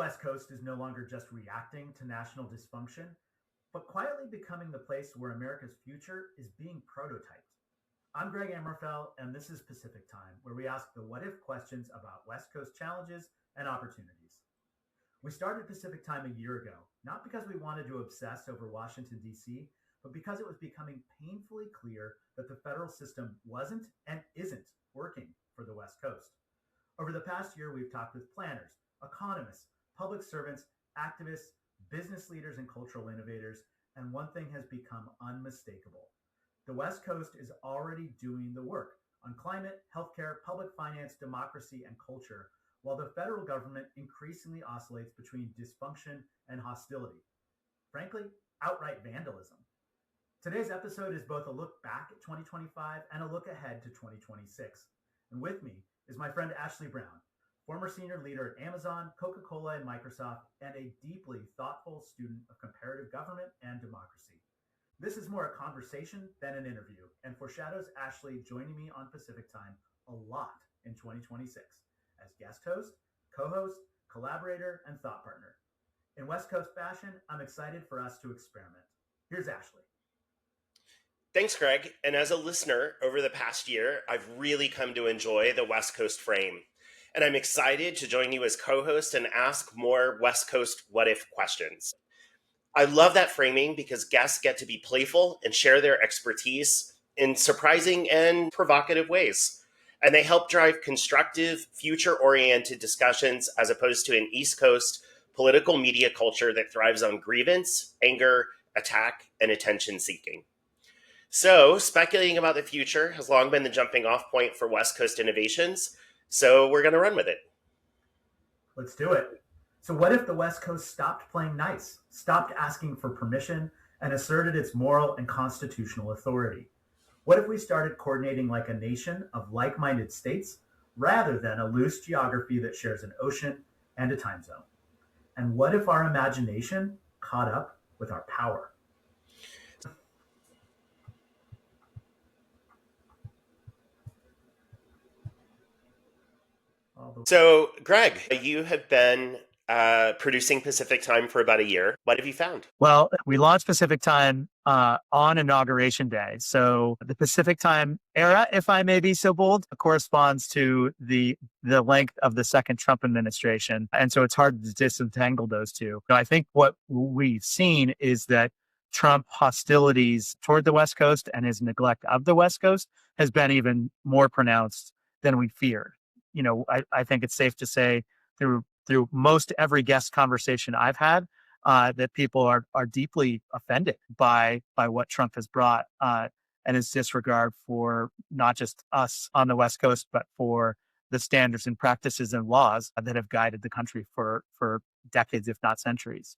West Coast is no longer just reacting to national dysfunction, but quietly becoming the place where America's future is being prototyped. I'm Greg Amrofell, and this is Pacific Time, where we ask the what if questions about West Coast challenges and opportunities. We started Pacific Time a year ago, not because we wanted to obsess over Washington, D.C., but because it was becoming painfully clear that the federal system wasn't and isn't working for the West Coast. Over the past year, we've talked with planners, economists, public servants, activists, business leaders, and cultural innovators, and one thing has become unmistakable. The West Coast is already doing the work on climate, healthcare, public finance, democracy, and culture, while the federal government increasingly oscillates between dysfunction and hostility. Frankly, outright vandalism. Today's episode is both a look back at 2025 and a look ahead to 2026. And with me is my friend Ashley Brown, former senior leader at Amazon, Coca-Cola, and Microsoft, and a deeply thoughtful student of comparative government and democracy. This is more a conversation than an interview, and foreshadows Ashley joining me on Pacific Time a lot in 2026 as guest host, co-host, collaborator, and thought partner. In West Coast fashion, I'm excited for us to experiment. Here's Ashley. Thanks, Greg. And as a listener over the past year, I've really come to enjoy the West Coast frame. And I'm excited to join you as co-host and ask more West Coast what-if questions. I love that framing because guests get to be playful and share their expertise in surprising and provocative ways. And they help drive constructive, future-oriented discussions as opposed to an East Coast political media culture that thrives on grievance, anger, attack, and attention-seeking. So, speculating about the future has long been the jumping-off point for West Coast innovations, so we're going to run with it. Let's do it. So what if the West Coast stopped playing nice, stopped asking for permission, and asserted its moral and constitutional authority? What if we started coordinating like a nation of like-minded states rather than a loose geography that shares an ocean and a time zone? And what if our imagination caught up with our power? So, Greg, you have been producing Pacific Time for about a year. What have you found? Well, we launched Pacific Time on Inauguration Day. So the Pacific Time era, if I may be so bold, corresponds to the length of the second Trump administration. And so it's hard to disentangle those two. I think what we've seen is that Trump hostilities toward the West Coast and his neglect of the West Coast has been even more pronounced than we feared. I think it's safe to say through most every guest conversation I've had, that people are deeply offended by what Trump has brought and his disregard for not just us on the West Coast, but for the standards and practices and laws that have guided the country for decades, if not centuries.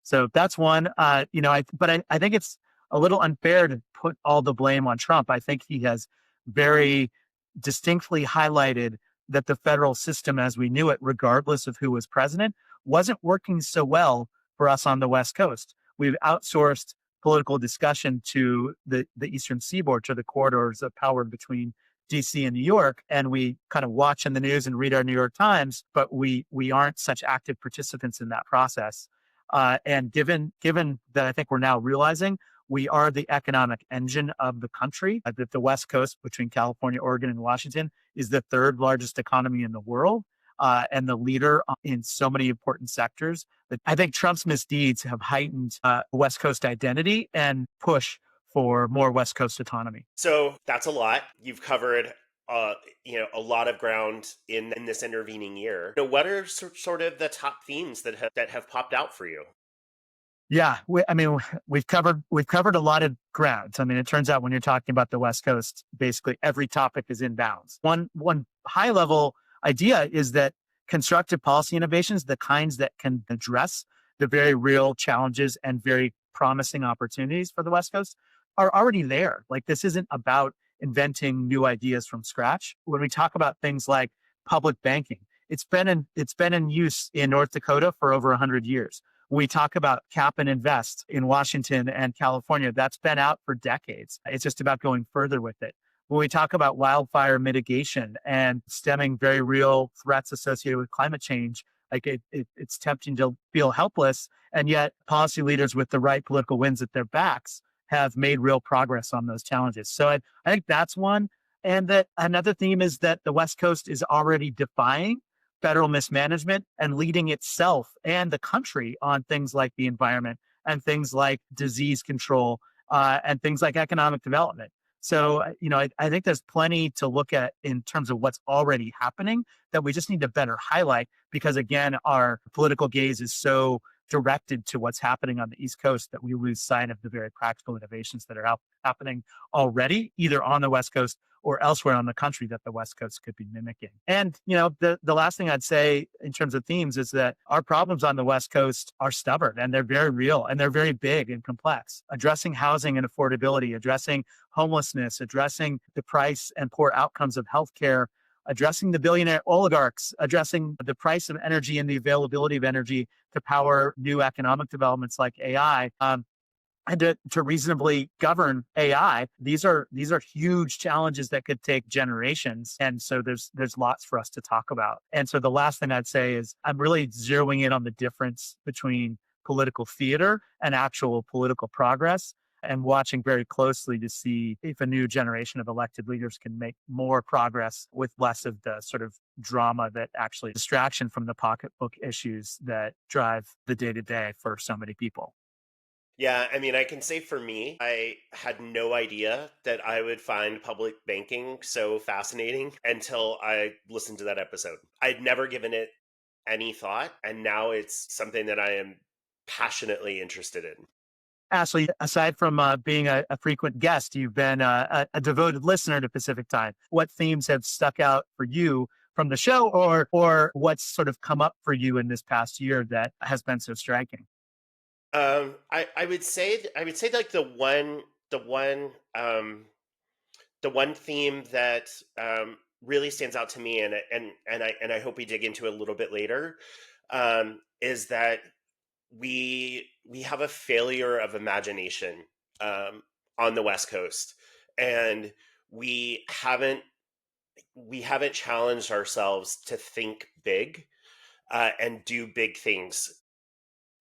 So that's one. I think it's a little unfair to put all the blame on Trump. I think he has very distinctly highlighted that the federal system as we knew it, regardless of who was president, wasn't working so well for us on the West Coast. We've outsourced political discussion to the Eastern Seaboard, to the corridors of power between DC and New York, and we kind of watch in the news and read our New York Times, but we aren't such active participants in that process. And given that I think we're now realizing we are the economic engine of the country, that the West Coast between California, Oregon, and Washington is the third largest economy in the world and the leader in so many important sectors. That I think Trump's misdeeds have heightened West Coast identity and push for more West Coast autonomy. So that's a lot. You've covered a lot of ground in this intervening year. What are sort of the top themes that have popped out for you? Yeah, we've covered a lot of ground. It turns out when you're talking about the West Coast, basically every topic is in bounds. One high level idea is that constructive policy innovations, the kinds that can address the very real challenges and very promising opportunities for the West Coast, are already there. Like, this isn't about inventing new ideas from scratch. When we talk about things like public banking, it's been in use in North Dakota for over 100 years. When we talk about cap and invest in Washington and California, that's been out for decades. It's just about going further with it. When we talk about wildfire mitigation and stemming very real threats associated with climate change, Like it's tempting to feel helpless. And yet policy leaders with the right political winds at their backs have made real progress on those challenges. So I think that's one. And that another theme is that the West Coast is already defying federal mismanagement and leading itself and the country on things like the environment and things like disease control and things like economic development. So, I think there's plenty to look at in terms of what's already happening that we just need to better highlight because, again, our political gaze is so directed to what's happening on the East Coast that we lose sight of the very practical innovations that are happening already, either on the West Coast or elsewhere on the country that the West Coast could be mimicking. And, the last thing I'd say in terms of themes is that our problems on the West Coast are stubborn and they're very real and they're very big and complex. Addressing housing and affordability, addressing homelessness, addressing the price and poor outcomes of healthcare, addressing the billionaire oligarchs, addressing the price of energy and the availability of energy to power new economic developments like AI. And to reasonably govern AI, these are huge challenges that could take generations. And so there's lots for us to talk about. And so the last thing I'd say is I'm really zeroing in on the difference between political theater and actual political progress and watching very closely to see if a new generation of elected leaders can make more progress with less of the sort of drama that actually distraction from the pocketbook issues that drive the day-to-day for so many people. Yeah, I mean, I can say for me, I had no idea that I would find public banking so fascinating until I listened to that episode. I'd never given it any thought, and now it's something that I am passionately interested in. Ashley, aside from being a frequent guest, you've been a devoted listener to Pacific Time. What themes have stuck out for you from the show, or what's sort of come up for you in this past year that has been so striking? I would say like the one theme that really stands out to me, and I hope we dig into a little bit later, is that we have a failure of imagination on the West Coast, and we haven't challenged ourselves to think big and do big things.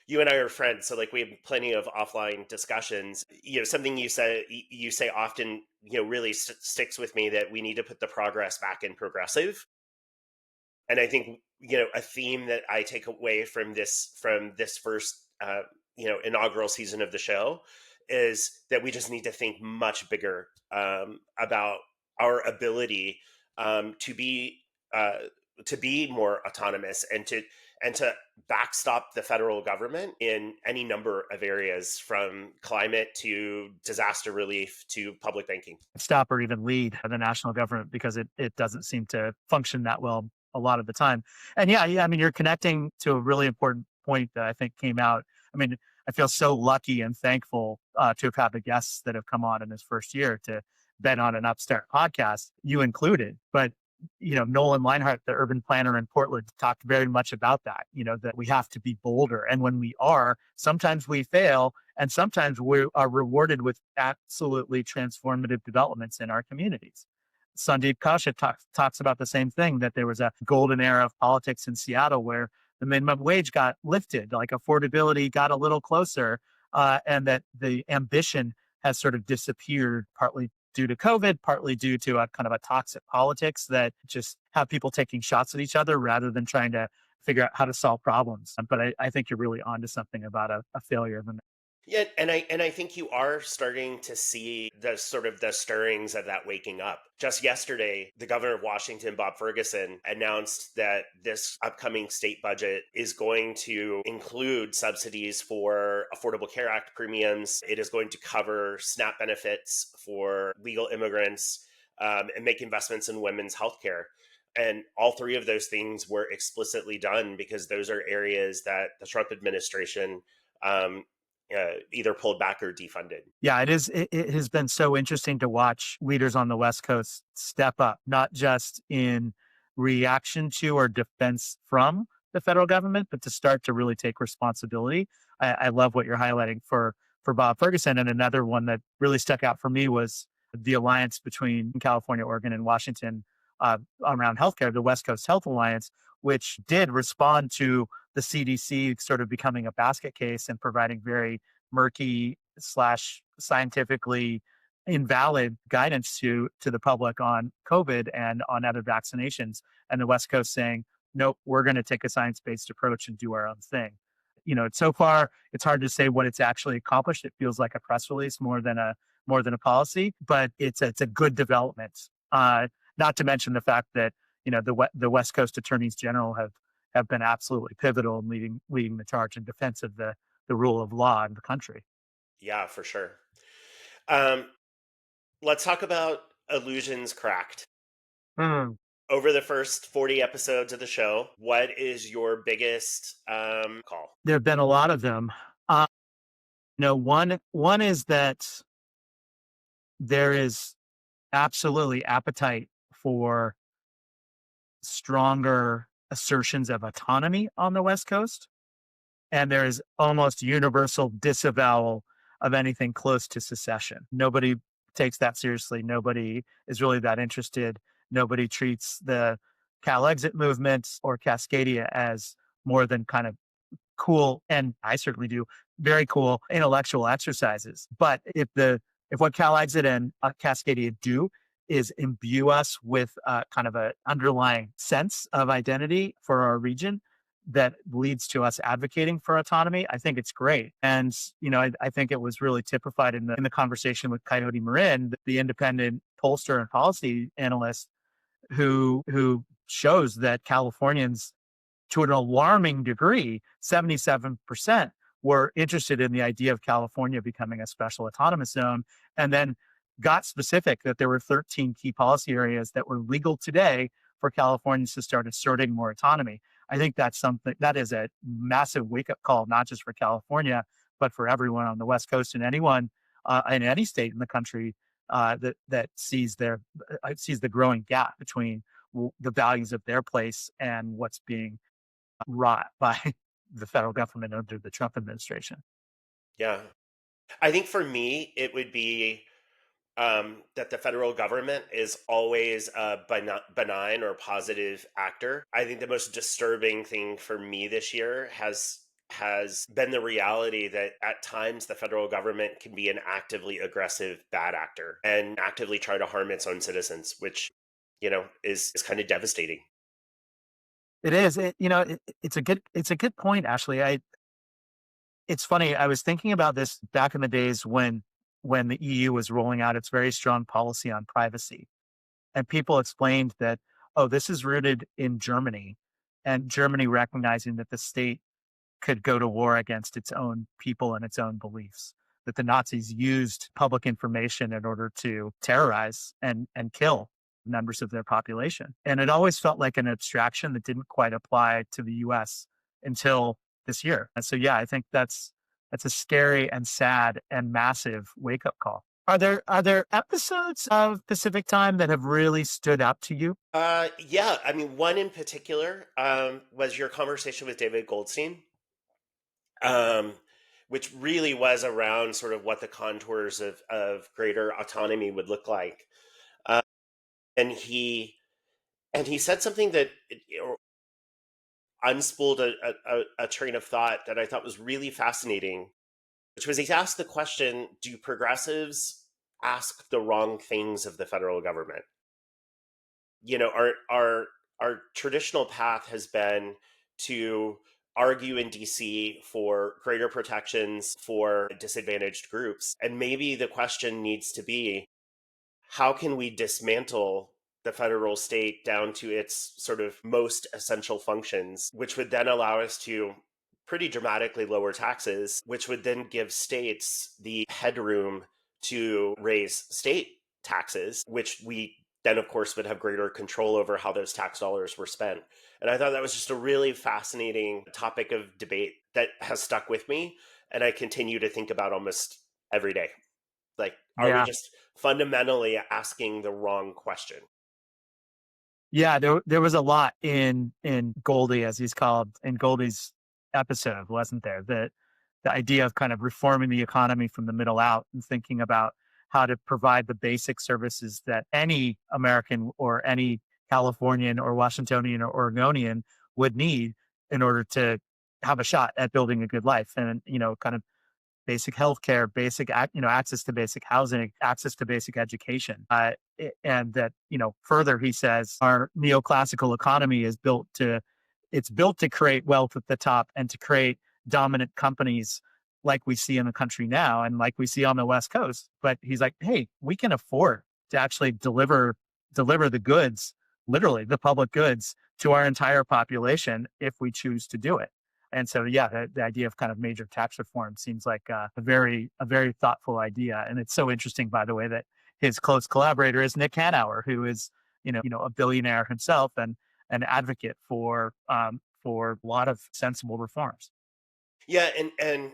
You and I are friends, so like we have plenty of offline discussions. Something you say often, really sticks with me, that we need to put the progress back in progressive. And I think, a theme that I take away from this first, inaugural season of the show is that we just need to think much bigger about our ability to be more autonomous and to backstop the federal government in any number of areas, from climate to disaster relief to public banking. Stop or even lead the national government, because it doesn't seem to function that well a lot of the time. And yeah, I mean, you're connecting to a really important point that I think came out. I mean, I feel so lucky and thankful to have had the guests that have come on in this first year to been on an upstart podcast, you included. But Nolan Leinhart, the urban planner in Portland, talked very much about that, that we have to be bolder. And when we are, sometimes we fail and sometimes we are rewarded with absolutely transformative developments in our communities. Sandeep Kaushik talks about the same thing, that there was a golden era of politics in Seattle where the minimum wage got lifted, like affordability got a little closer, and that the ambition has sort of disappeared, partly due to COVID, partly due to a kind of a toxic politics that just have people taking shots at each other rather than trying to figure out how to solve problems. But I think you're really onto something about a failure. Yeah, and I think you are starting to see the sort of the stirrings of that waking up. Just yesterday, the governor of Washington, Bob Ferguson, announced that this upcoming state budget is going to include subsidies for Affordable Care Act premiums. It is going to cover SNAP benefits for legal immigrants, and make investments in women's health care. And all three of those things were explicitly done because those are areas that the Trump administration either pulled back or defunded. Yeah, it is. It has been so interesting to watch leaders on the West Coast step up, not just in reaction to or defense from the federal government, but to start to really take responsibility. I love what you're highlighting for Bob Ferguson. And another one that really stuck out for me was the alliance between California, Oregon, and Washington around healthcare, the West Coast Health Alliance, which did respond to the CDC sort of becoming a basket case and providing very murky slash scientifically invalid guidance to the public on COVID and on other vaccinations. And the West Coast saying, nope, we're going to take a science-based approach and do our own thing. So far it's hard to say what it's actually accomplished. It feels like a press release more than a policy, but it's a good development. Not to mention the fact that the West Coast attorneys general have been absolutely pivotal in leading the charge in defense of the rule of law in the country. Yeah, for sure. Let's talk about illusions cracked. Over the first 40 episodes of the show, what is your biggest call? There have been a lot of them. One is that there is absolutely appetite for stronger assertions of autonomy on the West Coast. And there is almost universal disavowal of anything close to secession. Nobody takes that seriously. Nobody is really that interested. Nobody treats the Cal exit movement or Cascadia as more than kind of cool, and I certainly do, very cool intellectual exercises. But if what Cal exit and Cascadia do is imbue us with kind of an underlying sense of identity for our region that leads to us advocating for autonomy, I think it's great. And, I think it was really typified in the conversation with Coyote Marin, the independent pollster and policy analyst who shows that Californians, to an alarming degree, 77% were interested in the idea of California becoming a special autonomous zone, and then got specific that there were 13 key policy areas that were legal today for Californians to start asserting more autonomy. I think that is a massive wake-up call, not just for California, but for everyone on the West Coast and anyone in any state in the country that sees the growing gap between the values of their place and what's being wrought by the federal government under the Trump administration. Yeah. I think for me, it would be that the federal government is always a benign or positive actor. I think the most disturbing thing for me this year has been the reality that at times the federal government can be an actively aggressive bad actor and actively try to harm its own citizens, which, is kind of devastating. It is. It's a good point, Ashley. It's funny. I was thinking about this back in the days when the EU was rolling out its very strong policy on privacy, and people explained that, this is rooted in Germany, and Germany recognizing that the state could go to war against its own people and its own beliefs, that the Nazis used public information in order to terrorize and kill members of their population. And it always felt like an abstraction that didn't quite apply to the US until this year. And so, yeah, I think that's a scary and sad and massive wake-up call. Are there episodes of Pacific Time that have really stood out to you? Yeah. I mean, one in particular was your conversation with David Goldstein, which really was around sort of what the contours of greater autonomy would look like. And he said something that unspooled a train of thought that I thought was really fascinating, which was he asked the question, do progressives ask the wrong things of the federal government? Our traditional path has been to argue in DC for greater protections for disadvantaged groups. And maybe the question needs to be, how can we dismantle the federal state down to its sort of most essential functions, which would then allow us to pretty dramatically lower taxes, which would then give states the headroom to raise state taxes, which we then, of course, would have greater control over how those tax dollars were spent. And I thought that was just a really fascinating topic of debate that has stuck with me. And I continue to think about almost every day. Like, are we just fundamentally asking the wrong question? Yeah, there was a lot in Goldie, as he's called, in Goldie's episode, wasn't there? The idea of kind of reforming the economy from the middle out and thinking about how to provide the basic services that any American or any Californian or Washingtonian or Oregonian would need in order to have a shot at building a good life. And, kind of basic healthcare, access to basic housing, access to basic education. And that, further, he says, our neoclassical economy is built to create wealth at the top and to create dominant companies like we see in the country now and like we see on the West Coast. But he's like, hey, we can afford to actually deliver the goods, literally the public goods, to our entire population if we choose to do it. And so, yeah, the idea of kind of major tax reform seems like a very thoughtful idea. And it's so interesting, by the way, that his close collaborator is Nick Hanauer, who is, a billionaire himself and an advocate for a lot of sensible reforms. Yeah, and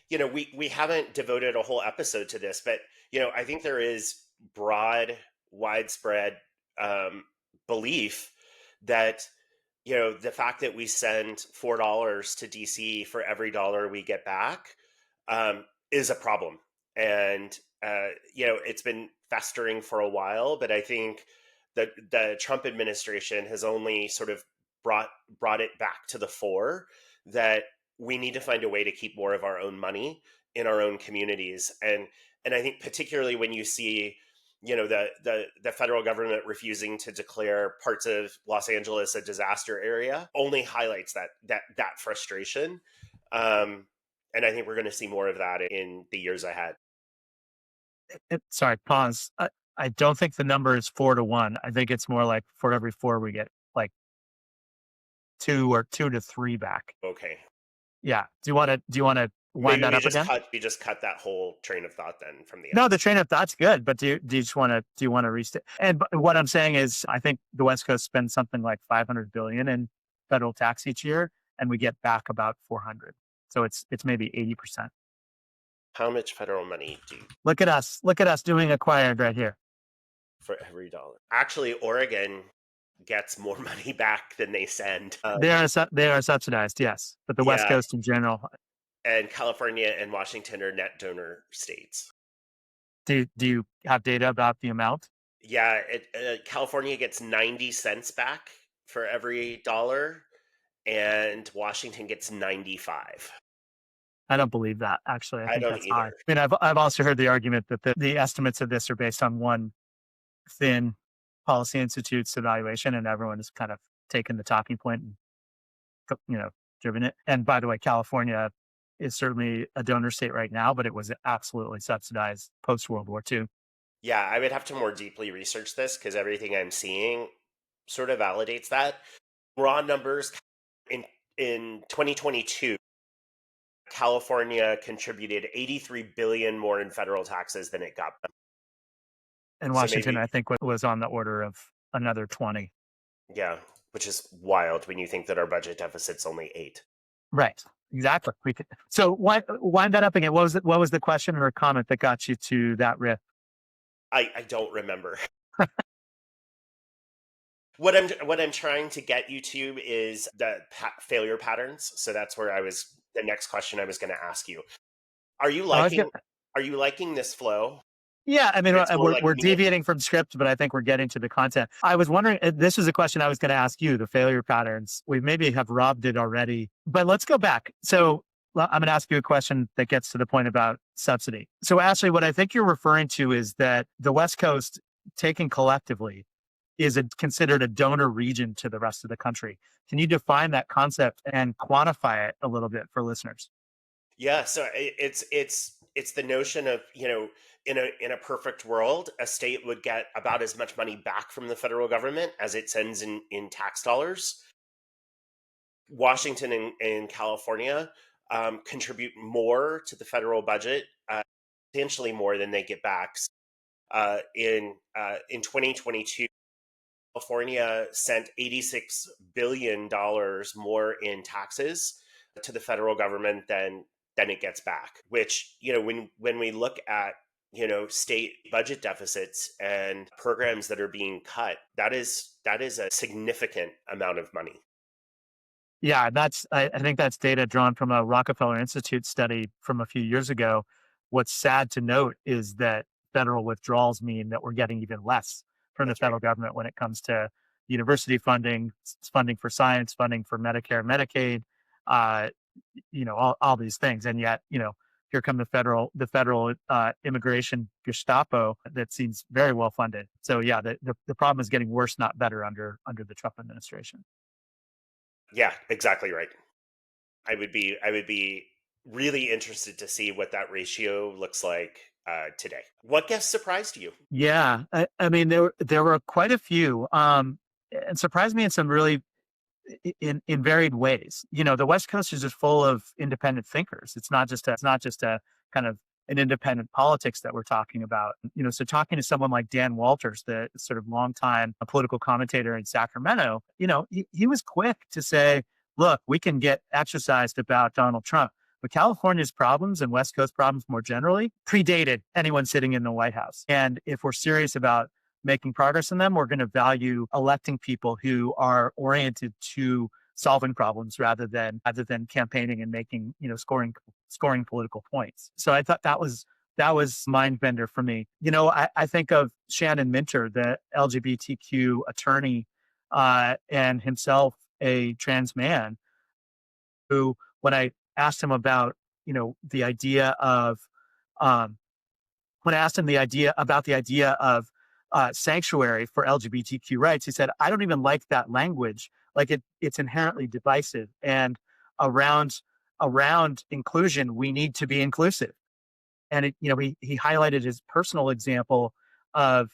we haven't devoted a whole episode to this, but I think there is widespread belief that the fact that we send $4 to DC for every dollar we get back is a problem. And, it's been festering for a while, but I think that the Trump administration has only sort of brought it back to the fore that we need to find a way to keep more of our own money in our own communities. And I think particularly when you see the federal government refusing to declare parts of Los Angeles a disaster area only highlights that frustration. And I think we're going to see more of that in the years ahead. Sorry, pause. I don't think the number is 4-1. I think it's more like for every 4 we get like 2 or 2 to 3 back. Okay. Yeah. Do you want to wind that up again? We just cut that whole train of thought then from the end. No, the train of thought's good, but do you want to restate? And what I'm saying is, I think the West Coast spends something like $500 billion in federal tax each year, and we get back about 400. So it's maybe 80%. How much federal money do you look at us doing acquired right here for every dollar? Actually, Oregon gets more money back than they send. They are subsidized, yes, but the West Coast in general. And California and Washington are net donor states. Do you have data about the amount? Yeah, California gets 90 cents back for every dollar, and Washington gets 95. I don't believe that, actually. I think don't that's either. high. I mean, I've also heard the argument that the estimates of this are based on one thin Policy Institute's evaluation, and everyone has kind of taken the talking point and, driven it. And by the way, California is certainly a donor state right now, but it was absolutely subsidized post-World War II. Yeah, I would have to more deeply research this because everything I'm seeing sort of validates that. Raw numbers in 2022, California contributed $83 billion more in federal taxes than it got. And Washington, I think, was on the order of another 20. Yeah, which is wild when you think that our budget deficit's only 8. Right. Exactly. So wind that up again. What was the question or comment that got you to that riff? I don't remember. What I'm trying to get you to is the failure patterns. So that's where the next question I was going to ask you. Are you liking this flow? Yeah, I mean, we're deviating from script, but I think we're getting to the content. I was wondering, this is a question I was going to ask you, the failure patterns. We maybe have robbed it already, but let's go back. So I'm going to ask you a question that gets to the point about subsidy. So Ashley, what I think you're referring to is that the West Coast, taken collectively, is considered a donor region to the rest of the country. Can you define that concept and quantify it a little bit for listeners? Yeah, so it's the notion of, in a perfect world, a state would get about as much money back from the federal government as it sends in tax dollars. Washington and California contribute more to the federal budget, substantially more than they get back. In 2022, California sent $86 billion more in taxes to the federal government than it gets back, which, when we look at, state budget deficits and programs that are being cut, that is a significant amount of money. Yeah, I think that's data drawn from a Rockefeller Institute study from a few years ago. What's sad to note is that federal withdrawals mean that we're getting even less from the That's right. federal government when it comes to university funding, funding for science, funding for Medicare, Medicaid, uh, all these things. And yet, here come the federal immigration Gestapo that seems very well funded. So yeah, the problem is getting worse, not better under the Trump administration. Yeah, exactly right. I would be really interested to see what that ratio looks like today. What guests surprised you? Yeah, I mean there were quite a few, and surprised me in some really in varied ways. The West Coast is just full of independent thinkers. It's not just a kind of an independent politics that we're talking about. So talking to someone like Dan Walters, the sort of longtime political commentator in Sacramento, he was quick to say, look, we can get exercised about Donald Trump, but California's problems and West Coast problems more generally predated anyone sitting in the White House. And if we're serious about making progress in them, we're going to value electing people who are oriented to solving problems rather than campaigning and making, scoring political points. So I thought that was mind bender for me. I think of Shannon Minter, the LGBTQ attorney, and himself a trans man, who, when I asked him about, the idea of, when I asked him the idea of sanctuary for LGBTQ rights, he said, "I don't even like that language. Like it's inherently divisive. And around inclusion, we need to be inclusive." And he highlighted his personal example of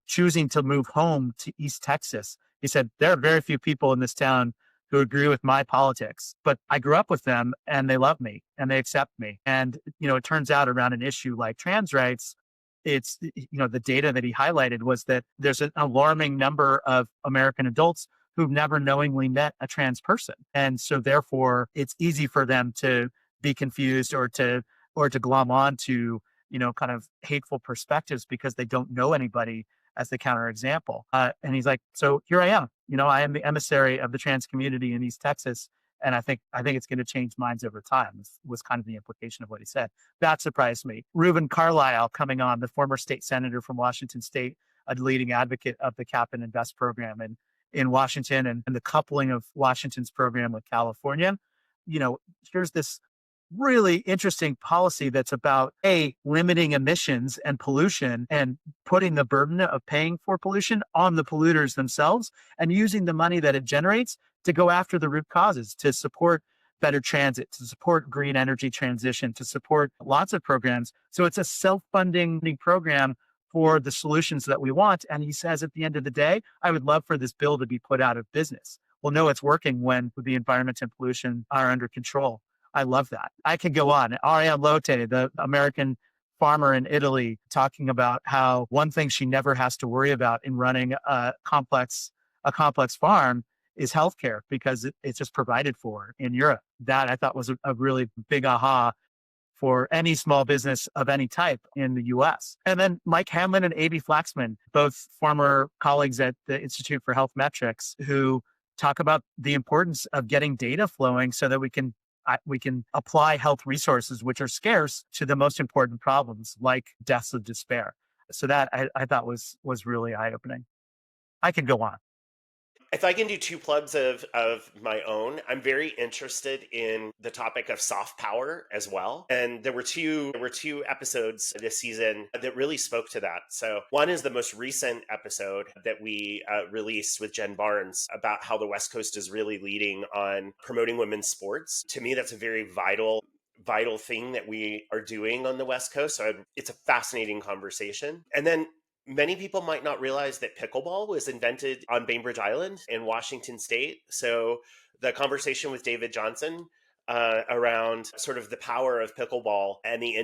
choosing to move home to East Texas. He said, there are very few people in this town who agree with my politics, but I grew up with them and they love me and they accept me. And it turns out around an issue like trans rights, it's the data that he highlighted was that there's an alarming number of American adults who've never knowingly met a trans person, and so therefore it's easy for them to be confused or to glom on to kind of hateful perspectives because they don't know anybody as the counterexample. And he's like, so here I am. I am the emissary of the trans community in East Texas, and I think it's going to change minds over time. Was kind of the implication of what he said. That surprised me. Reuben Carlisle coming on, the former state senator from Washington State, a leading advocate of the Cap and Invest program in Washington and the coupling of Washington's program with California. Here's this really interesting policy that's about limiting emissions and pollution and putting the burden of paying for pollution on the polluters themselves, and using the money that it generates to go after the root causes, to support better transit, to support green energy transition, to support lots of programs. So it's a self-funding program for the solutions that we want. And he says, at the end of the day, I would love for this bill to be put out of business. Well, no, it's working when the environment and pollution are under control. I love that. I could go on. Ariane Lotte, the American farmer in Italy, talking about how one thing she never has to worry about in running a complex farm is healthcare, because it's just provided for in Europe. That I thought was a really big aha for any small business of any type in the US. And then Mike Hamlin and A.B. Flaxman, both former colleagues at the Institute for Health Metrics, who talk about the importance of getting data flowing so that we can apply health resources, which are scarce, to the most important problems like deaths of despair. So that I thought was really eye-opening. I could go on. If I can do two plugs of my own, I'm very interested in the topic of soft power as well. And there were two episodes this season that really spoke to that. So one is the most recent episode that we released with Jen Barnes about how the West Coast is really leading on promoting women's sports. To me, that's a very vital thing that we are doing on the West Coast. So it's a fascinating conversation. And then many people might not realize that pickleball was invented on Bainbridge Island in Washington State. So the conversation with David Johnson around sort of the power of pickleball and the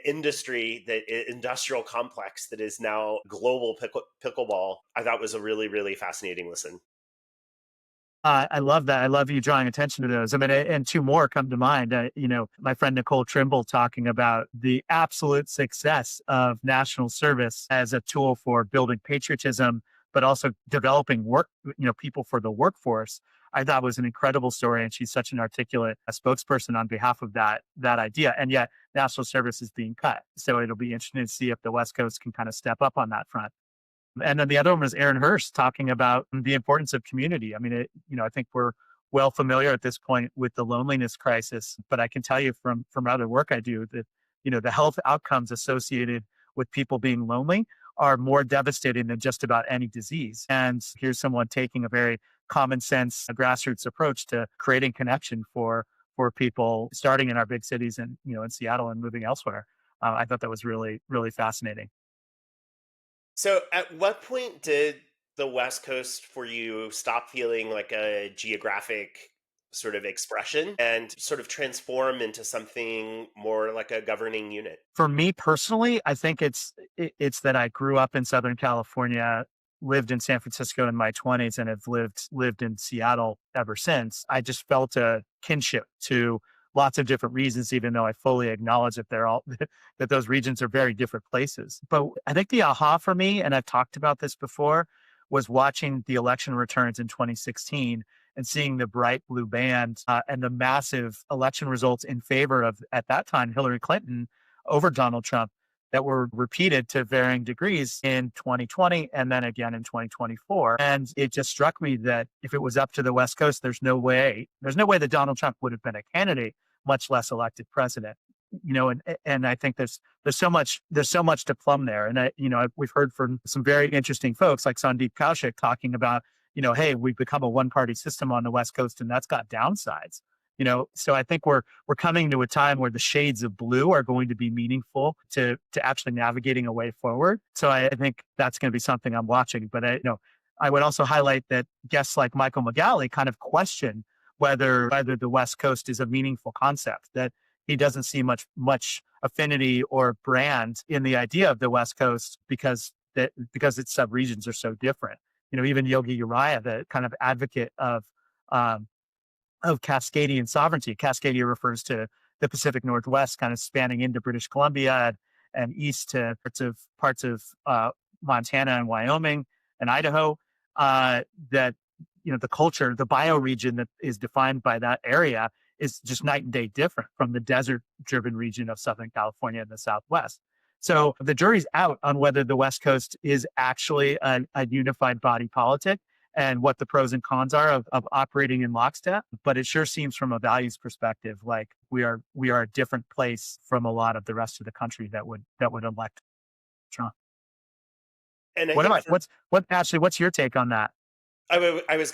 industry, the industrial complex that is now global pickleball, I thought was a really, really fascinating listen. I love that. I love you drawing attention to those. I mean, and two more come to mind. My friend Nicole Trimble talking about the absolute success of national service as a tool for building patriotism, but also developing people for the workforce. I thought was an incredible story, and she's such an articulate spokesperson on behalf of that idea. And yet, national service is being cut. So it'll be interesting to see if the West Coast can kind of step up on that front. And then the other one was Aaron Hurst talking about the importance of community. I mean, I think we're well familiar at this point with the loneliness crisis, but I can tell you from other work I do that, the health outcomes associated with people being lonely are more devastating than just about any disease. And here's someone taking a very common sense, grassroots approach to creating connection for people starting in our big cities and, in Seattle and moving elsewhere. I thought that was really, really fascinating. So, at what point did the West Coast for you stop feeling like a geographic sort of expression and sort of transform into something more like a governing unit? For me personally, I think it's that I grew up in Southern California, lived in San Francisco in my 20s, and have lived in Seattle ever since. I just felt a kinship to lots of different reasons, even though I fully acknowledge that they're all that those regions are very different places. But I think the aha for me, and I've talked about this before, was watching the election returns in 2016 and seeing the bright blue band and the massive election results in favor of, at that time, Hillary Clinton over Donald Trump that were repeated to varying degrees in 2020 and then again in 2024. And it just struck me that if it was up to the West Coast, there's no way that Donald Trump would have been a candidate, much less elected president. And I think there's so much to plumb there. And we've heard from some very interesting folks like Sandeep Kaushik talking about, hey, we've become a one-party system on the West Coast, and that's got downsides. So I think we're coming to a time where the shades of blue are going to be meaningful to actually navigating a way forward. So I think that's going to be something I'm watching. But I would also highlight that guests like Michael McGalley kind of question whether the West Coast is a meaningful concept, that he doesn't see much affinity or brand in the idea of the West Coast because its subregions are so different. Even Yogi Uriah, the kind of advocate of Cascadian sovereignty. Cascadia refers to the Pacific Northwest, kind of spanning into British Columbia and east to parts of Montana and Wyoming and Idaho. That the culture, the bioregion that is defined by that area is just night and day different from the desert-driven region of Southern California and the Southwest. So the jury's out on whether the West Coast is actually a unified body politic and what the pros and cons are of operating in lockstep. But it sure seems from a values perspective like we are a different place from a lot of the rest of the country that would elect Trump. And Ashley, what's your take on that? I was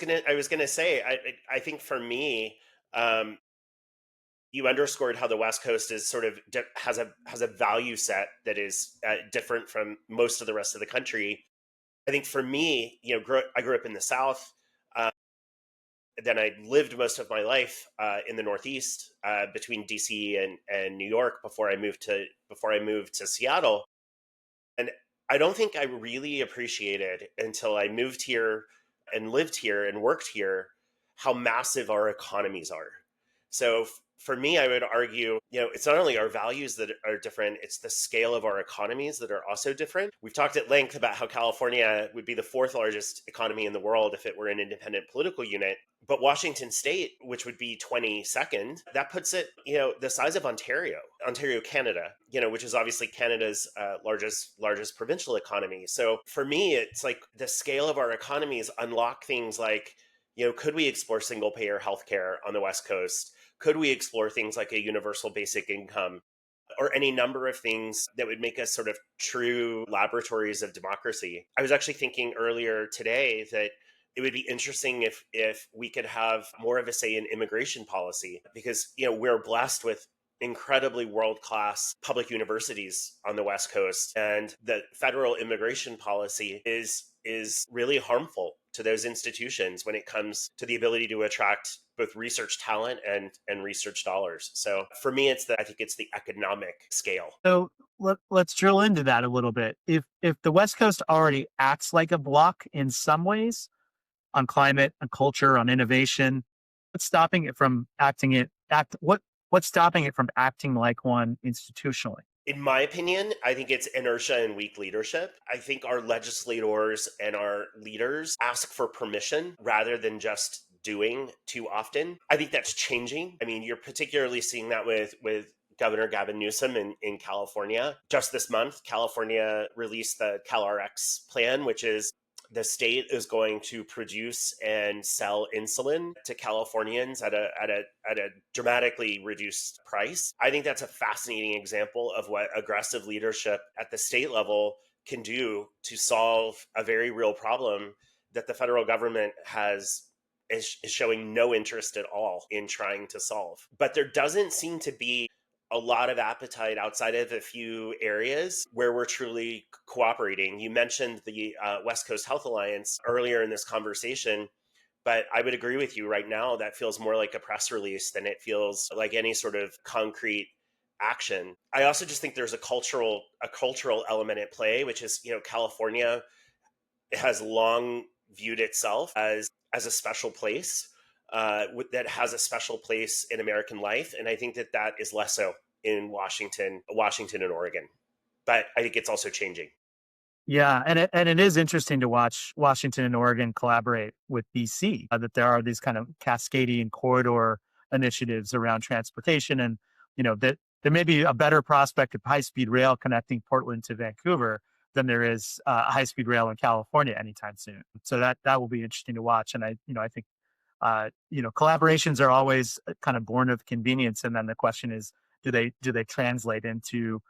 gonna say, I think for me, you underscored how the West Coast is sort of has a value set that is different from most of the rest of the country. I think for me, I grew up in the South. Then I lived most of my life in the Northeast, between DC and New York before I moved to Seattle. And I don't think I really appreciated until I moved here and lived here and worked here how massive our economies are. So for me, I would argue, it's not only our values that are different, it's the scale of our economies that are also different. We've talked at length about how California would be the fourth largest economy in the world if it were an independent political unit. But Washington State, which would be 22nd, that puts it, the size of Ontario, Canada, which is obviously Canada's largest provincial economy. So for me, it's like the scale of our economies unlock things like, could we explore single payer healthcare on the West Coast? Could we explore things like a universal basic income or any number of things that would make us sort of true laboratories of democracy? I was actually thinking earlier today that it would be interesting if we could have more of a say in immigration policy because, we're blessed with incredibly world-class public universities on the West Coast. And the federal immigration policy is really harmful to those institutions when it comes to the ability to attract both research talent and research dollars. So for me, I think it's the economic scale. So let's drill into that a little bit. If the West Coast already acts like a block in some ways on climate, on culture, on innovation, what's stopping it from what's stopping it from acting like one institutionally? In my opinion, I think it's inertia and weak leadership. I think our legislators and our leaders ask for permission rather than just doing too often. I think that's changing. I mean, you're particularly seeing that with Governor Gavin Newsom in California. Just this month, California released the CalRx plan, which is the state is going to produce and sell insulin to Californians at a dramatically reduced price. I think that's a fascinating example of what aggressive leadership at the state level can do to solve a very real problem that the federal government is showing no interest at all in trying to solve. But there doesn't seem to be a lot of appetite outside of a few areas where we're truly cooperating. You mentioned the West Coast Health Alliance earlier in this conversation, but I would agree with you right now. That feels more like a press release than it feels like any sort of concrete action. I also just think there's a cultural element at play, which is, California has long viewed itself as a special place that has a special place in American life. And I think that is less so in Washington and Oregon. But I think it's also changing. Yeah, and it is interesting to watch Washington and Oregon collaborate with BC, that there are these kind of cascading corridor initiatives around transportation, and that there may be a better prospect of high-speed rail connecting Portland to Vancouver than there is high-speed rail in California anytime soon. So that will be interesting to watch. And I think collaborations are always kind of born of convenience, and then the question is, do they translate into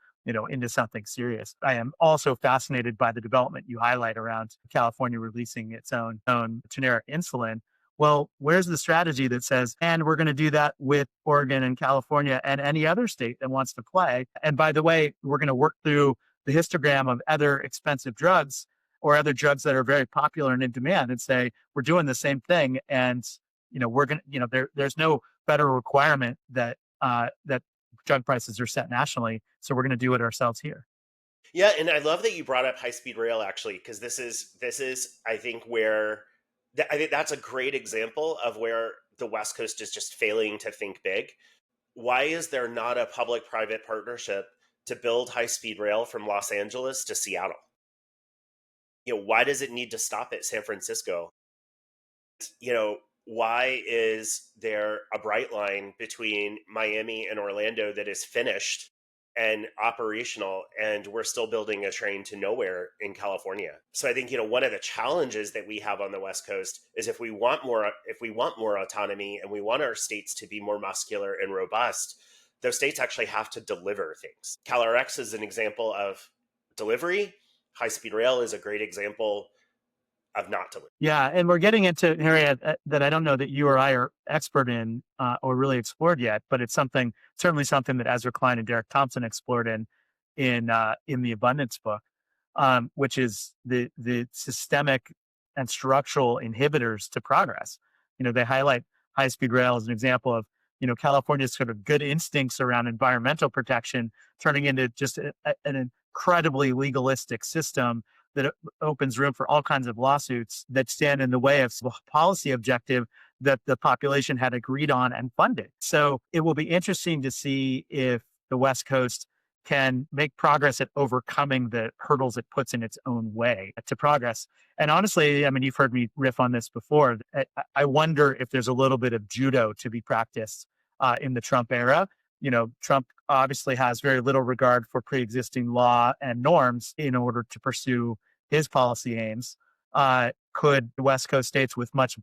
something serious? I am also fascinated by the development you highlight around California releasing its own generic insulin. Well, where's the strategy that says, and we're going to do that with Oregon and California and any other state that wants to play? And by the way, we're going to work through the histogram of other expensive drugs or other drugs that are very popular and in demand and say, we're doing the same thing. And, we're going to, there's no better requirement that drug prices are set nationally. So we're going to do it ourselves here. Yeah. And I love that you brought up high-speed rail, actually, because this is, I think, I think that's a great example of where the West Coast is just failing to think big. Why is there not a public-private partnership to build high-speed rail from Los Angeles to Seattle? Why does it need to stop at San Francisco? Why is there a bright line between Miami and Orlando that is finished and operational, and we're still building a train to nowhere in California? So I think, one of the challenges that we have on the West Coast is if we want more autonomy and we want our states to be more muscular and robust, those states actually have to deliver things. CalRx is an example of delivery. High-speed rail is a great example of not delivery. Yeah, and we're getting into an area that I don't know that you or I are expert in or really explored yet, but it's certainly something that Ezra Klein and Derek Thompson explored in the Abundance book, which is the systemic and structural inhibitors to progress. They highlight high-speed rail as an example of California's sort of good instincts around environmental protection turning into just an incredibly legalistic system that opens room for all kinds of lawsuits that stand in the way of policy objective that the population had agreed on and funded. So it will be interesting to see if the West Coast can make progress at overcoming the hurdles it puts in its own way to progress. And honestly, I mean, you've heard me riff on this before. I wonder if there's a little bit of judo to be practiced in the Trump era. Trump obviously has very little regard for pre-existing law and norms in order to pursue his policy aims. Could the West Coast states with much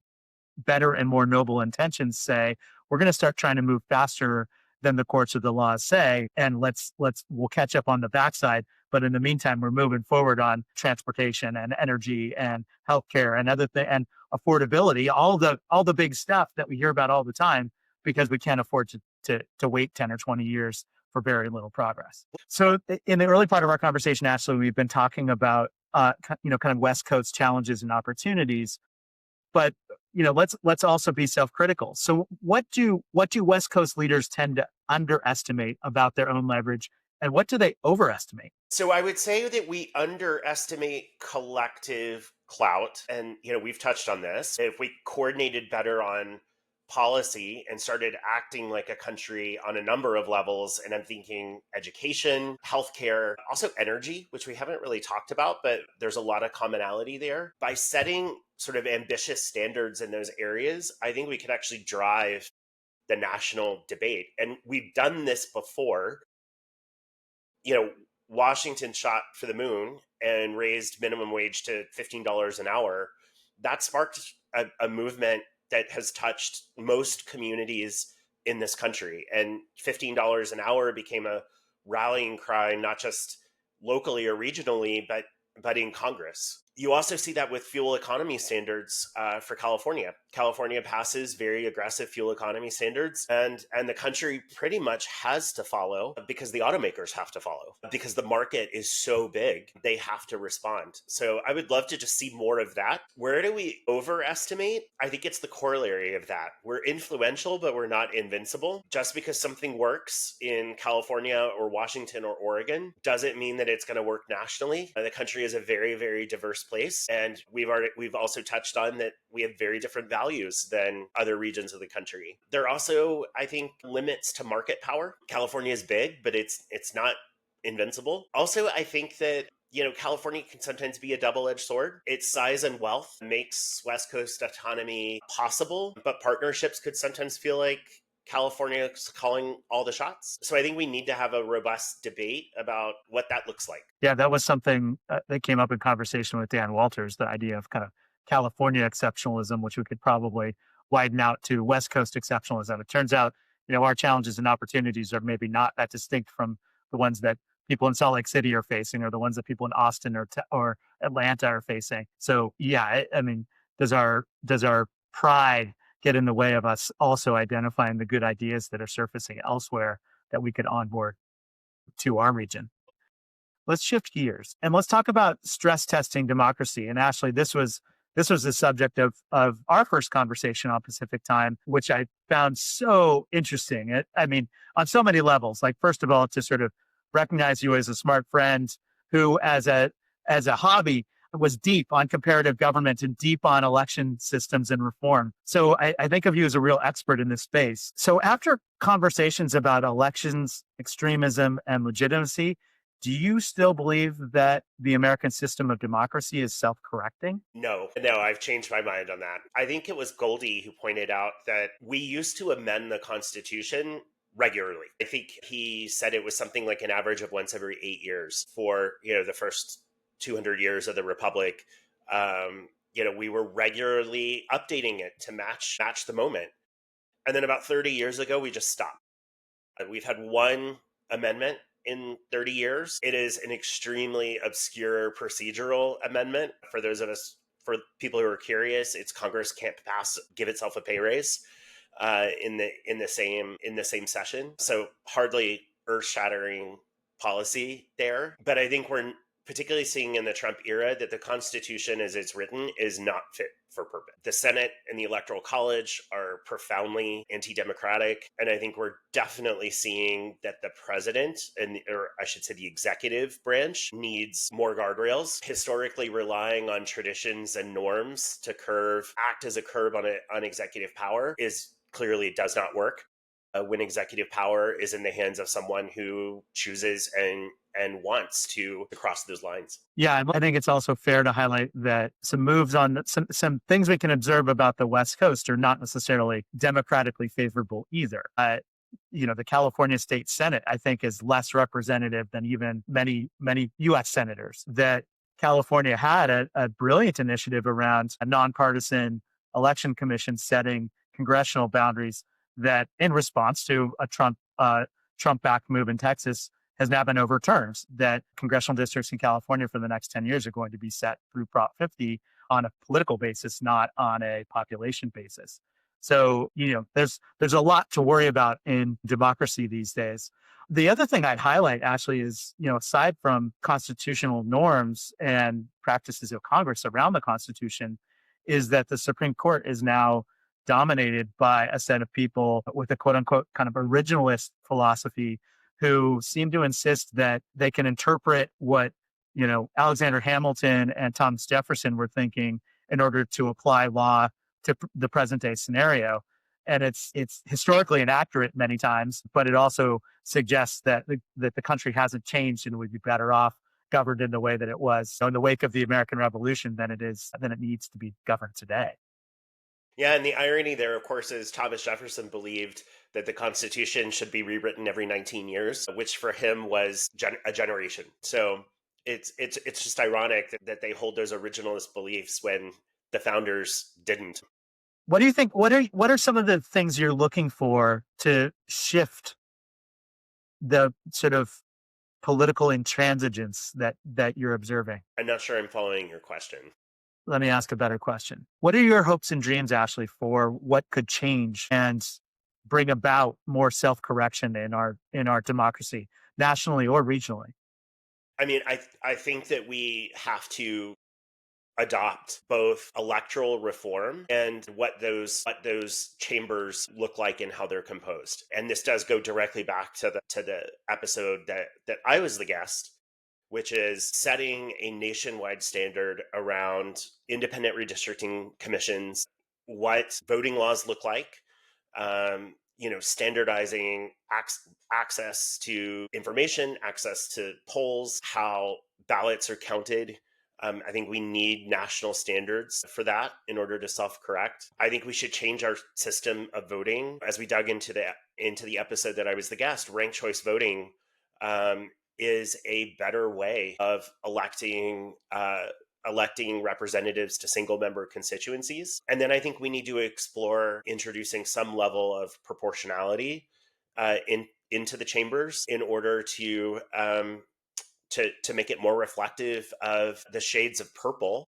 better and more noble intentions say, we're going to start trying to move faster than the courts of the law say, and we'll catch up on the backside. But in the meantime, we're moving forward on transportation and energy and healthcare and other things and affordability, all the big stuff that we hear about all the time, because we can't afford to wait 10 or 20 years for very little progress. So in the early part of our conversation, Ashley, we've been talking about kind of West Coast challenges and opportunities, but let's also be self-critical. So what do West Coast leaders tend to underestimate about their own leverage, and what do they overestimate? So I would say that we underestimate collective clout, and we've touched on this. If we coordinated better on policy and started acting like a country on a number of levels, and I'm thinking education, healthcare, also energy, which we haven't really talked about, but there's a lot of commonality there. By setting sort of ambitious standards in those areas, I think we could actually drive the national debate. And we've done this before. Washington shot for the moon and raised minimum wage to $15 an hour. That sparked a movement that has touched most communities in this country. And $15 an hour became a rallying cry, not just locally or regionally, but in Congress. You also see that with fuel economy standards for California. California passes very aggressive fuel economy standards, and the country pretty much has to follow because the automakers have to follow. Because the market is so big, they have to respond. So I would love to just see more of that. Where do we overestimate? I think it's the corollary of that. We're influential, but we're not invincible. Just because something works in California or Washington or Oregon doesn't mean that it's going to work nationally. The country is a very, very diverse place, and we've also touched on that we have very different values than other regions of the country. There are also, I think, limits to market power. California is big, but it's not invincible. Also, I think that California can sometimes be a double-edged sword. Its size and wealth makes West Coast autonomy possible, but partnerships could sometimes feel like California is calling all the shots. So I think we need to have a robust debate about what that looks like. Yeah, that was something that came up in conversation with Dan Walters, the idea of kind of California exceptionalism, which we could probably widen out to West Coast exceptionalism. It turns out, our challenges and opportunities are maybe not that distinct from the ones that people in Salt Lake City are facing, or the ones that people in Austin or Atlanta are facing. So yeah, I mean, does our pride get in the way of us also identifying the good ideas that are surfacing elsewhere that we could onboard to our region? Let's shift gears and let's talk about stress testing democracy. And Ashley, this was the subject of our first conversation on Pacific Time, which I found so interesting. I mean, on so many levels. Like, first of all, to sort of recognize you as a smart friend who, as a hobby, was deep on comparative government and deep on election systems and reform. So I think of you as a real expert in this space. So after conversations about elections, extremism, and legitimacy, do you still believe that the American system of democracy is self-correcting? No, I've changed my mind on that. I think it was Goldie who pointed out that we used to amend the Constitution regularly. I think he said it was something like an average of once every 8 years for, the first 200 years of the Republic. We were regularly updating it to match the moment. And then about 30 years ago, we just stopped. We've had one amendment in 30 years. It is an extremely obscure procedural amendment. For people who are curious, it's Congress can't give itself a pay raise in the same session. So hardly earth-shattering policy there. But I think we're particularly seeing in the Trump era that the Constitution as it's written is not fit for purpose. The Senate and the Electoral College are profoundly anti-democratic. And I think we're definitely seeing that the president, or I should say the executive branch, needs more guardrails. Historically relying on traditions and norms to act as a curb on executive power clearly does not work. When executive power is in the hands of someone who chooses and wants to cross those lines. Yeah, I think it's also fair to highlight that some moves on some things we can observe about the West Coast are not necessarily democratically favorable either. The California State Senate, I think, is less representative than even many U.S. senators. That California had a brilliant initiative around a nonpartisan election commission setting congressional boundaries that, in response to a Trump-backed move in Texas, has now been overturned. That congressional districts in California for the next 10 years are going to be set through Prop 50 on a political basis, not on a population basis. So, there's a lot to worry about in democracy these days. The other thing I'd highlight, Ashley, is, aside from constitutional norms and practices of Congress around the Constitution, is that the Supreme Court is now dominated by a set of people with a quote unquote kind of originalist philosophy who seem to insist that they can interpret what, Alexander Hamilton and Thomas Jefferson were thinking in order to apply law to the present day scenario. And it's historically inaccurate many times, but it also suggests that the country hasn't changed and would be better off governed in the way that it was in the wake of the American Revolution than it needs to be governed today. Yeah, and the irony there, of course, is Thomas Jefferson believed that the Constitution should be rewritten every 19 years, which for him was a generation. So it's just ironic that they hold those originalist beliefs when the founders didn't. What do you think? What are some of the things you're looking for to shift the sort of political intransigence that you're observing? I'm not sure I'm following your question. Let me ask a better question. What are your hopes and dreams, Ashley, for what could change and bring about more self-correction in our democracy, nationally or regionally? I mean, I think that we have to adopt both electoral reform and what those chambers look like and how they're composed. And this does go directly back to the episode that I was the guest, which is setting a nationwide standard around independent redistricting commissions, what voting laws look like, standardizing access to information, access to polls, how ballots are counted. I think we need national standards for that in order to self-correct. I think we should change our system of voting. As we dug into the episode that I was the guest, ranked choice voting is a better way of electing representatives to single member constituencies. And then I think we need to explore introducing some level of proportionality into the chambers in order to make it more reflective of the shades of purple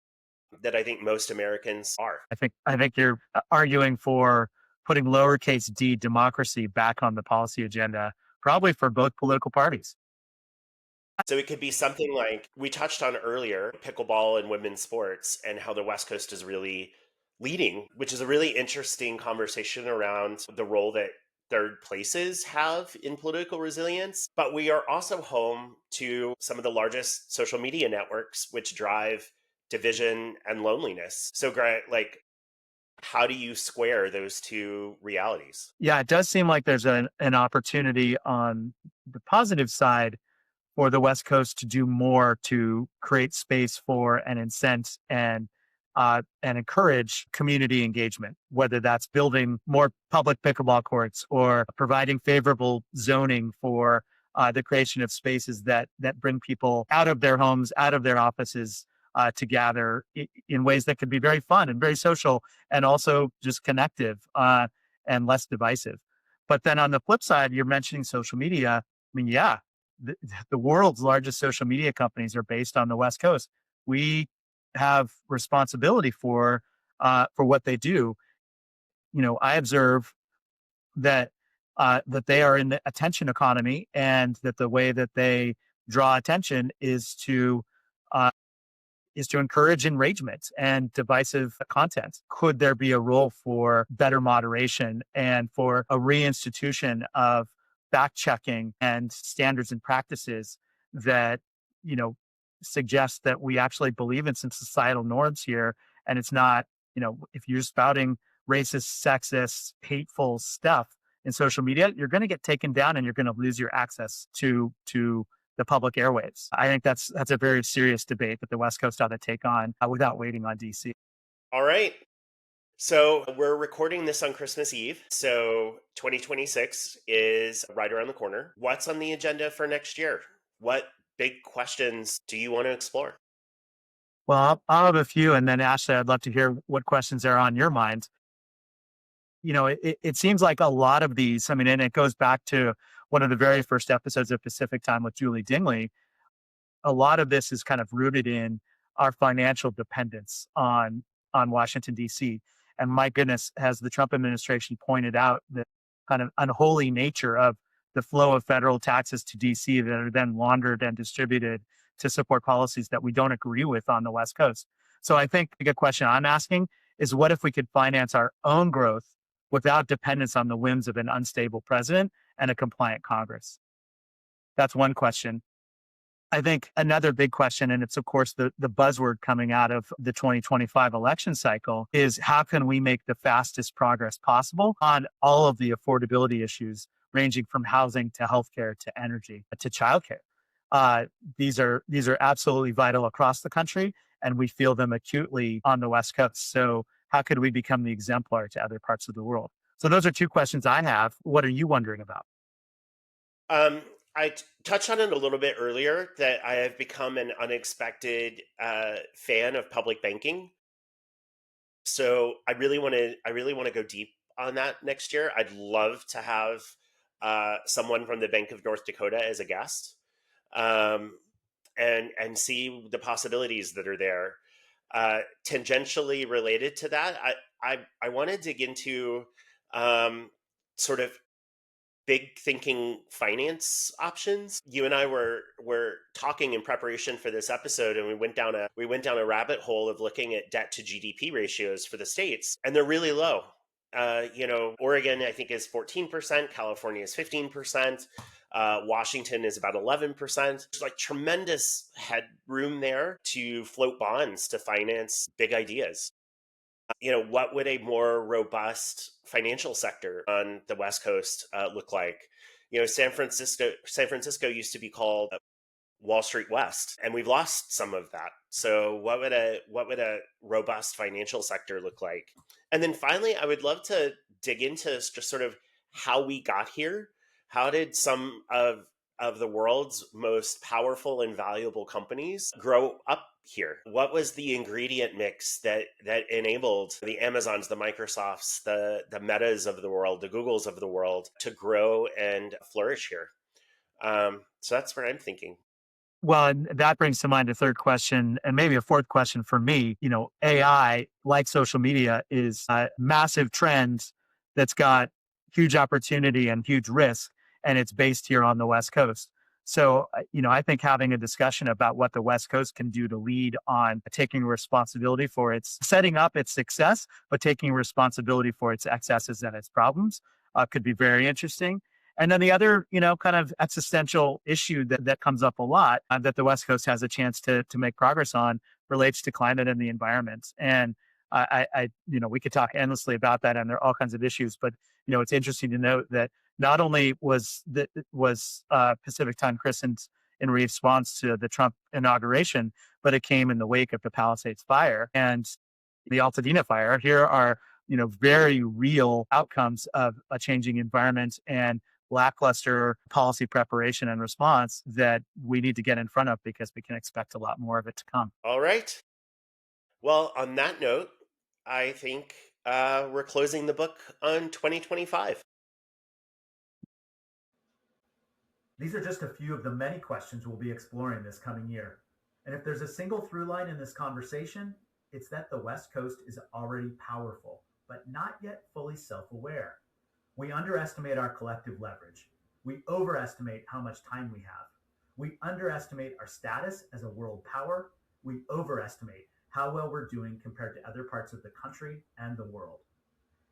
that I think most Americans are. I think you're arguing for putting lowercase d democracy back on the policy agenda, probably for both political parties. So it could be something like we touched on earlier, pickleball and women's sports, and how the West Coast is really leading, which is a really interesting conversation around the role that third places have in political resilience. But we are also home to some of the largest social media networks, which drive division and loneliness. So, Greg, how do you square those two realities? Yeah, it does seem like there's an opportunity on the positive side for the West Coast to do more to create space for and incent and encourage community engagement, whether that's building more public pickleball courts or providing favorable zoning for the creation of spaces that bring people out of their homes, out of their offices to gather in ways that could be very fun and very social and also just connective and less divisive. But then on the flip side, you're mentioning social media. I mean, yeah, the world's largest social media companies are based on the West Coast. We have responsibility for what they do. I observe that that they are in the attention economy, and that the way that they draw attention is to encourage enragement and divisive content. Could there be a role for better moderation and for a reinstitution of fact checking and standards and practices that, suggest that we actually believe in some societal norms here? And it's not, if you're spouting racist, sexist, hateful stuff in social media, you're going to get taken down and you're going to lose your access to the public airwaves. I think that's a very serious debate that the West Coast ought to take on without waiting on DC. All right. So we're recording this on Christmas Eve. So 2026 is right around the corner. What's on the agenda for next year? What big questions do you want to explore? Well, I'll have a few, and then Ashley, I'd love to hear what questions are on your mind. It seems like a lot of these, and it goes back to one of the very first episodes of Pacific Time with Julie Dingley. A lot of this is kind of rooted in our financial dependence on Washington, D.C. And my goodness, has the Trump administration pointed out the kind of unholy nature of the flow of federal taxes to D.C. that are then laundered and distributed to support policies that we don't agree with on the West Coast. So I think the question I'm asking is, what if we could finance our own growth without dependence on the whims of an unstable president and a compliant Congress? That's one question. I think another big question, and it's of course the buzzword coming out of the 2025 election cycle, is how can we make the fastest progress possible on all of the affordability issues, ranging from housing to healthcare to energy to childcare. These are absolutely vital across the country, and we feel them acutely on the West Coast. So how could we become the exemplar to other parts of the world? So those are two questions I have. What are you wondering about? Um, touched on it a little bit earlier that I have become an unexpected fan of public banking. So I really want to go deep on that next year. I'd love to have someone from the Bank of North Dakota as a guest, um, and see the possibilities that are there. Tangentially related to that, I want to dig into um, sort of big thinking finance options. You and I were talking in preparation for this episode, and we went down a rabbit hole of looking at debt to GDP ratios for the states, and they're really low. Oregon I think is 14%, California is 15%, Washington is about 11%. There's like tremendous headroom there to float bonds to finance big ideas. What would a more robust financial sector on the West Coast look like? San Francisco used to be called Wall Street West, and we've lost some of that. So what would a robust financial sector look like? And then finally, I would love to dig into just sort of how we got here. How did some of the world's most powerful and valuable companies grow up here? What was the ingredient mix that enabled the Amazons, the Microsofts, the Metas of the world, the Googles of the world to grow and flourish here? So that's what I'm thinking. Well, and that brings to mind a third question and maybe a fourth question for me. AI, like social media, is a massive trend that's got huge opportunity and huge risk, and it's based here on the West Coast. So, I think having a discussion about what the West Coast can do to lead on taking responsibility for its setting up its success, but taking responsibility for its excesses and its problems could be very interesting. And then the other, kind of existential issue that comes up a lot that the West Coast has a chance to make progress on relates to climate and the environment. And we could talk endlessly about that, and there are all kinds of issues. But it's interesting to note that not only was Pacific Time christened in response to the Trump inauguration, but it came in the wake of the Palisades fire and the Altadena fire. Here are very real outcomes of a changing environment and lackluster policy preparation and response that we need to get in front of, because we can expect a lot more of it to come. All right. Well, on that note, I think we're closing the book on 2025. These are just a few of the many questions we'll be exploring this coming year. And if there's a single through line in this conversation, it's that the West Coast is already powerful, but not yet fully self-aware. We underestimate our collective leverage. We overestimate how much time we have. We underestimate our status as a world power. We overestimate how well we're doing compared to other parts of the country and the world.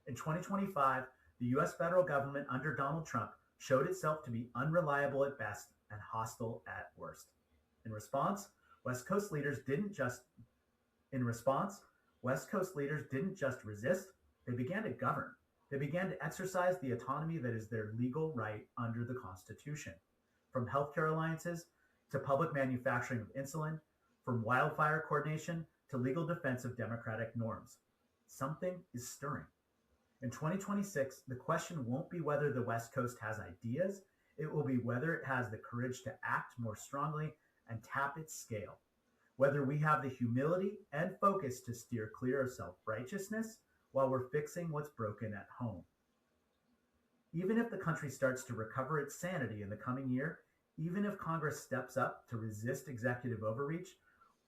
In 2025, the US federal government under Donald Trump showed itself to be unreliable at best and hostile at worst. In response, West Coast leaders didn't just resist, they began to govern. They began to exercise the autonomy that is their legal right under the Constitution. From healthcare alliances to public manufacturing of insulin, from wildfire coordination to legal defense of democratic norms. Something is stirring. In 2026, the question won't be whether the West Coast has ideas, it will be whether it has the courage to act more strongly and tap its scale. Whether we have the humility and focus to steer clear of self-righteousness while we're fixing what's broken at home. Even if the country starts to recover its sanity in the coming year, even if Congress steps up to resist executive overreach,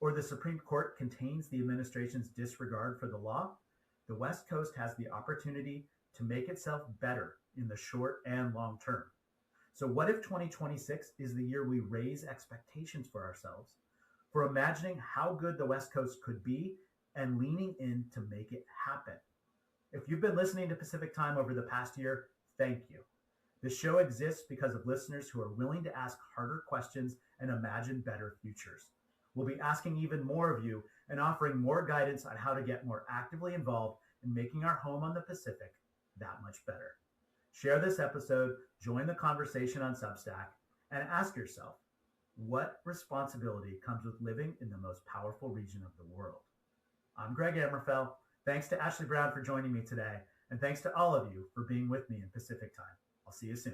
or the Supreme Court contains the administration's disregard for the law, the West Coast has the opportunity to make itself better in the short and long term. So what if 2026 is the year we raise expectations for ourselves, for imagining how good the West Coast could be and leaning in to make it happen? If you've been listening to Pacific Time over the past year, thank you. The show exists because of listeners who are willing to ask harder questions and imagine better futures. We'll be asking even more of you and offering more guidance on how to get more actively involved in making our home on the Pacific that much better. Share this episode, join the conversation on Substack, and ask yourself, what responsibility comes with living in the most powerful region of the world? I'm Greg Amrofell. Thanks to Ashley Brown for joining me today, and thanks to all of you for being with me in Pacific Time. I'll see you soon.